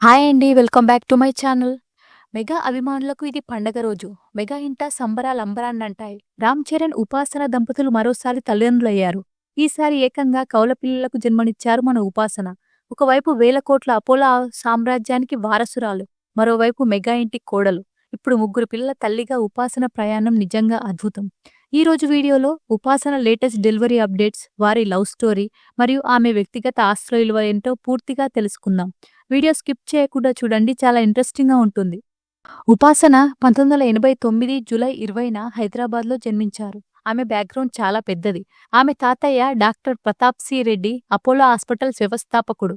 Hi అండి. Welcome back to my channel. Mega అభిమానులకు ఇది పండగ రోజు. మెగా ఇంట సంబరాలు అంబరాన్నంటాయి. రామ్ చరణ్, ఉపాసన దంపతులు మరోసారి తల్లిదండ్రులయ్యారు. ఈసారి ఏకంగా కవల పిల్లలకు జన్మనిచ్చారు మన ఉపాసన. ఒకవైపు వేల కోట్ల అపోలో సామ్రాజ్యానికి వారసురాలు, మరోవైపు మెగా ఇంటి కోడలు. ఇప్పుడు ముగ్గురు పిల్లల తల్లిగా ఉపాసన ప్రయాణం నిజంగా అద్భుతం. ఈ రోజు వీడియోలో ఉపాసన లేటెస్ట్ డెలివరీ అప్డేట్స్, వారి లవ్ స్టోరీ మరియు ఆమె వ్యక్తిగత ఆస్తుల ఏంటో పూర్తిగా తెలుసుకుందాం. వీడియో స్కిప్ చేయకుండా చూడండి, చాలా ఇంట్రెస్టింగ్గా ఉంటుంది. ఉపాసన 1989 జూలై 20న హైదరాబాద్లో జన్మించారు. ఆమె బ్యాక్గ్రౌండ్ చాలా పెద్దది. ఆమె తాతయ్య doctor Pratap C Reddy Apollo hospitals వ్యవస్థాపకుడు.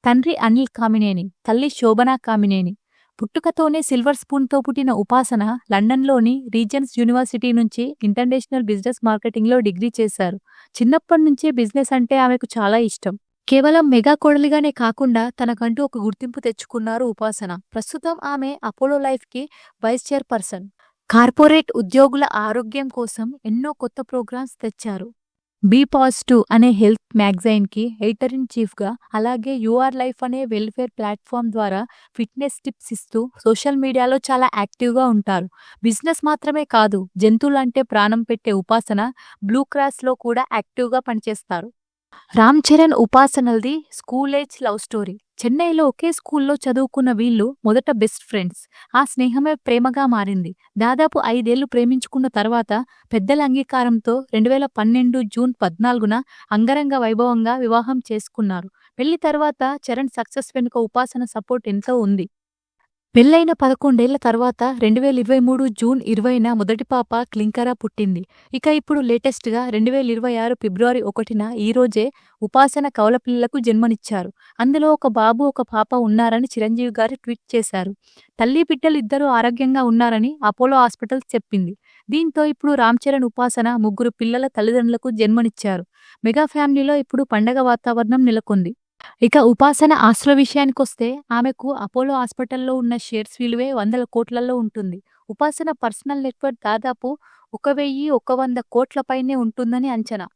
తండ్రి అనిల్ కామినేని, తల్లి శోభనా కామినేని. పుట్టుకతోనే సిల్వర్ స్పూన్తో పుట్టిన ఉపాసన లండన్లోని రీజెన్స్ యూనివర్సిటీ నుంచి ఇంటర్నేషనల్ బిజినెస్ మార్కెటింగ్లో డిగ్రీ చేశారు. చిన్నప్పటి నుంచే బిజినెస్ అంటే ఆమెకు చాలా ఇష్టం. కేవలం మెగా కోడలిగానే కాకుండా తనకంటూ ఒక గుర్తింపు తెచ్చుకున్నారు ఉపాసన. ప్రస్తుతం ఆమె అపోలో లైఫ్కి వైస్ చైర్పర్సన్. కార్పొరేట్ ఉద్యోగుల ఆరోగ్యం కోసం ఎన్నో కొత్త ప్రోగ్రామ్స్ తెచ్చారు. బీ పాజిటివ్ అనే హెల్త్ మ్యాగజైన్కి ఎడిటర్ ఇన్ చీఫ్గా, అలాగే యూఆర్ లైఫ్ అనే వెల్ఫేర్ ప్లాట్ఫామ్ ద్వారా ఫిట్నెస్ టిప్స్ ఇస్తూ సోషల్ మీడియాలో చాలా యాక్టివ్గా ఉంటారు. బిజినెస్ మాత్రమే కాదు, జంతువులంటే ప్రాణం పెట్టే ఉపాసన బ్లూ క్రాస్లో కూడా యాక్టివ్గా పనిచేస్తారు. రామ్ చరణ్, ఉపాసనల్ది స్కూల్ ఏజ్ లవ్ స్టోరీ. చెన్నైలో ఒకే స్కూల్లో చదువుకున్న వీళ్ళు మొదట బెస్ట్ ఫ్రెండ్స్. ఆ స్నేహమే ప్రేమగా మారింది. దాదాపు 5 ఏళ్లు ప్రేమించుకున్న తర్వాత పెద్దల అంగీకారంతో 2012 జూన్ 14న అంగరంగ వైభవంగా వివాహం చేసుకున్నారు. పెళ్లి తర్వాత చరణ్ సక్సెస్ వెనుక ఉపాసన సపోర్ట్ ఎంతో ఉంది. పెళ్లైన 11 ఏళ్ల తర్వాత 2023 జూన్ 20న మొదటి పాప క్లింకరా పుట్టింది. ఇక ఇప్పుడు లేటెస్ట్గా 2026 ఫిబ్రవరి 1న ఈరోజే ఉపాసన కవల పిల్లలకు జన్మనిచ్చారు. అందులో ఒక బాబు, ఒక పాప ఉన్నారని చిరంజీవి గారు ట్వీట్ చేశారు. తల్లి బిడ్డలు ఇద్దరూ ఆరోగ్యంగా ఉన్నారని అపోలో హాస్పిటల్స్ చెప్పింది. దీంతో ఇప్పుడు రామ్ చరణ్, ఉపాసన ముగ్గురు పిల్లల తల్లిదండ్రులకు జన్మనిచ్చారు. మెగా ఫ్యామిలీలో ఇప్పుడు పండగ వాతావరణం నెలకొంది. ఇక ఉపాసన ఆస్తుల విషయానికొస్తే ఆమెకు అపోలో హాస్పిటల్లో ఉన్న షేర్స్ విలువే వందల కోట్లలో ఉంటుంది. ఉపాసన పర్సనల్ నెట్వర్క్ దాదాపు 1,100 కోట్ల పైనే ఉంటుందని అంచనా.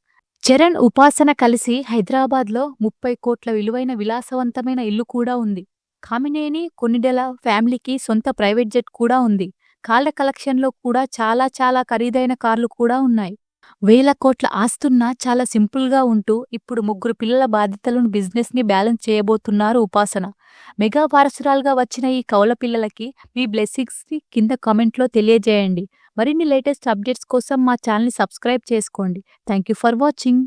చరణ్, ఉపాసన కలిసి హైదరాబాద్లో 30 కోట్ల విలువైన విలాసవంతమైన ఇల్లు కూడా ఉంది. కామినేని కొన్నిడెల ఫ్యామిలీకి సొంత ప్రైవేట్ జెట్ కూడా ఉంది. కార్ల కలెక్షన్లో కూడా చాలా ఖరీదైన కార్లు కూడా ఉన్నాయి. వేల కోట్ల ఆస్తున్నా చాలా సింపుల్గా ఉంటూ ఇప్పుడు ముగ్గురు పిల్లల బాధ్యతలను, బిజినెస్ని బ్యాలెన్స్ చేయబోతున్నారు ఉపాసన. మెగా వారసురాలుగా వచ్చిన ఈ కవల పిల్లలకి మీ బ్లెస్సింగ్స్ని కింద కామెంట్లో తెలియజేయండి. మరిన్ని లేటెస్ట్ అప్డేట్స్ కోసం మా ఛానల్ని సబ్స్క్రైబ్ చేసుకోండి. Thank you for watching.